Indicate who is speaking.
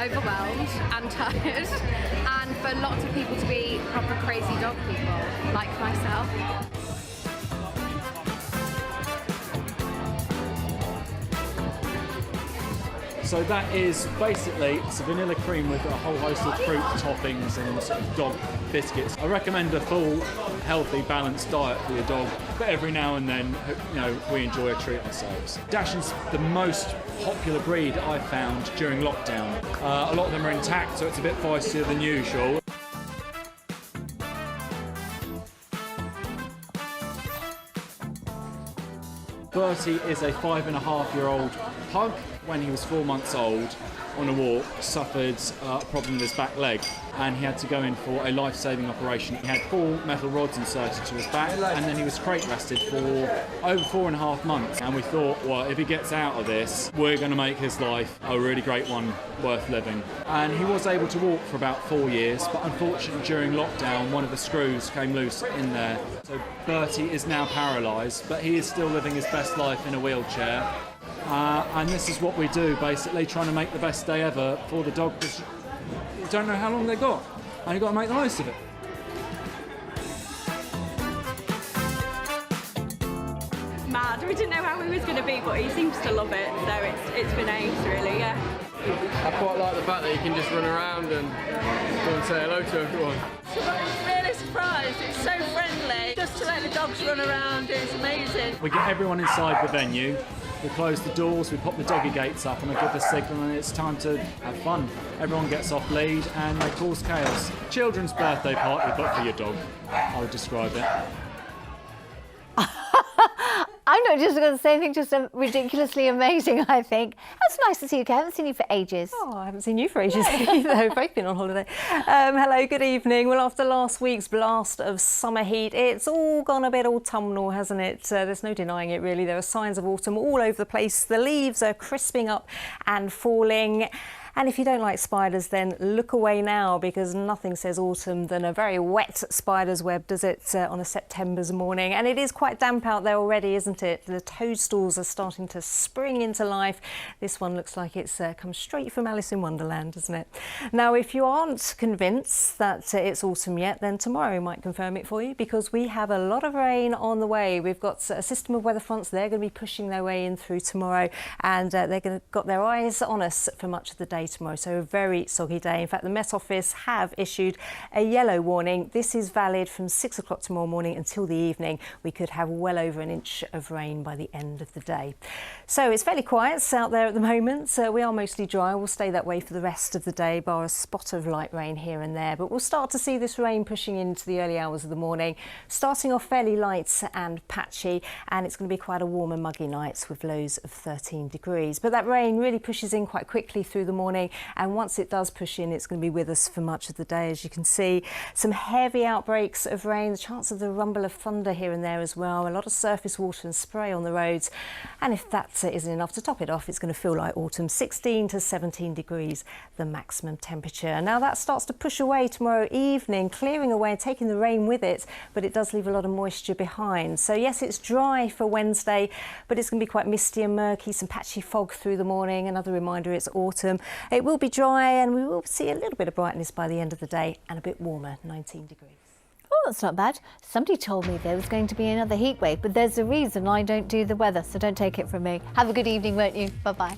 Speaker 1: overwhelmed and tired, and for lots of people to be proper crazy dog people, like myself.
Speaker 2: So that is basically, it's a vanilla cream with a whole host of fruit toppings and sort of dog biscuits. I recommend a full, healthy, balanced diet for your dog, but every now and then, you know, we enjoy a treat ourselves. Dachshund's the most popular breed I found during lockdown. A lot of them are intact, so it's a bit feistier than usual. Bertie is a 5.5-year-old pug. When he was 4 months old, on a walk, suffered a problem with his back leg, and he had to go in for a life-saving operation. He had 4 metal rods inserted to his back, and then he was crate rested for over 4.5 months. And we thought, well, if he gets out of this, we're going to make his life a really great one, worth living. And he was able to walk for about 4 years, but unfortunately during lockdown, one of the screws came loose in there. So Bertie is now paralysed, but he is still living his best life in a wheelchair. And this is what we do, basically, trying to make the best day ever for the dog, because you don't know how long they've got, and you've got to make the most of it.
Speaker 3: Mad. We didn't know how he was going to be, but he seems to love it, so it's been ace, really, yeah.
Speaker 4: I quite like the fact that you can just run around and go and say hello to everyone.
Speaker 3: I was really surprised. It's so friendly. Just to let the dogs run around, it's amazing.
Speaker 2: We get everyone inside the venue. We close the doors, we pop the doggy gates up, and we give the signal, and it's time to have fun. Everyone gets off lead and they cause chaos. Children's birthday party, but for your dog, I would describe it.
Speaker 5: I'm not just going to say anything, just ridiculously amazing, I think. It's nice to see you, Kaye. I haven't seen you for ages.
Speaker 6: Oh, I haven't seen you for ages either. We've both been on holiday. Hello, good evening. Well, after last week's blast of summer heat, it's all gone a bit autumnal, hasn't it? There's no denying it, really. There are signs of autumn all over the place. The leaves are crisping up and falling. And if you don't like spiders, then look away now, because nothing says autumn than a very wet spider's web, does it, on a September's morning? And it is quite damp out there already, isn't it? The toadstools are starting to spring into life. This one looks like it's come straight from Alice in Wonderland, doesn't it? Now, if you aren't convinced that it's autumn yet, then tomorrow might confirm it for you, because we have a lot of rain on the way. We've got a system of weather fronts. They're going to be pushing their way in through tomorrow, and they're got their eyes on us for much of the day tomorrow, so a very soggy day. In fact, the Met Office have issued a yellow warning. This is valid from 6 o'clock tomorrow morning until the evening. We could have well over an inch of rain by the end of the day. So it's fairly quiet out there at the moment. We are mostly dry. We'll stay that way for the rest of the day, bar a spot of light rain here and there. But we'll start to see this rain pushing into the early hours of the morning, starting off fairly light and patchy, and it's going to be quite a warm and muggy night with lows of 13 degrees. But that rain really pushes in quite quickly through the morning, and once it does push in, it's going to be with us for much of the day. As you can see, some heavy outbreaks of rain, the chance of the rumble of thunder here and there as well, a lot of surface water and spray on the roads. And if that isn't enough to top it off, it's going to feel like autumn. 16 to 17 degrees, the maximum temperature. Now that starts to push away tomorrow evening, clearing away and taking the rain with it, but it does leave a lot of moisture behind. So yes, it's dry for Wednesday, but it's going to be quite misty and murky, some patchy fog through the morning. Another reminder, it's autumn. It will be dry, and we will see a little bit of brightness by the end of the day, and a bit warmer, 19 degrees.
Speaker 5: Oh, that's not bad. Somebody told me there was going to be another heat wave, but there's a reason I don't do the weather, so don't take it from me. Have a good evening, won't you? Bye-bye.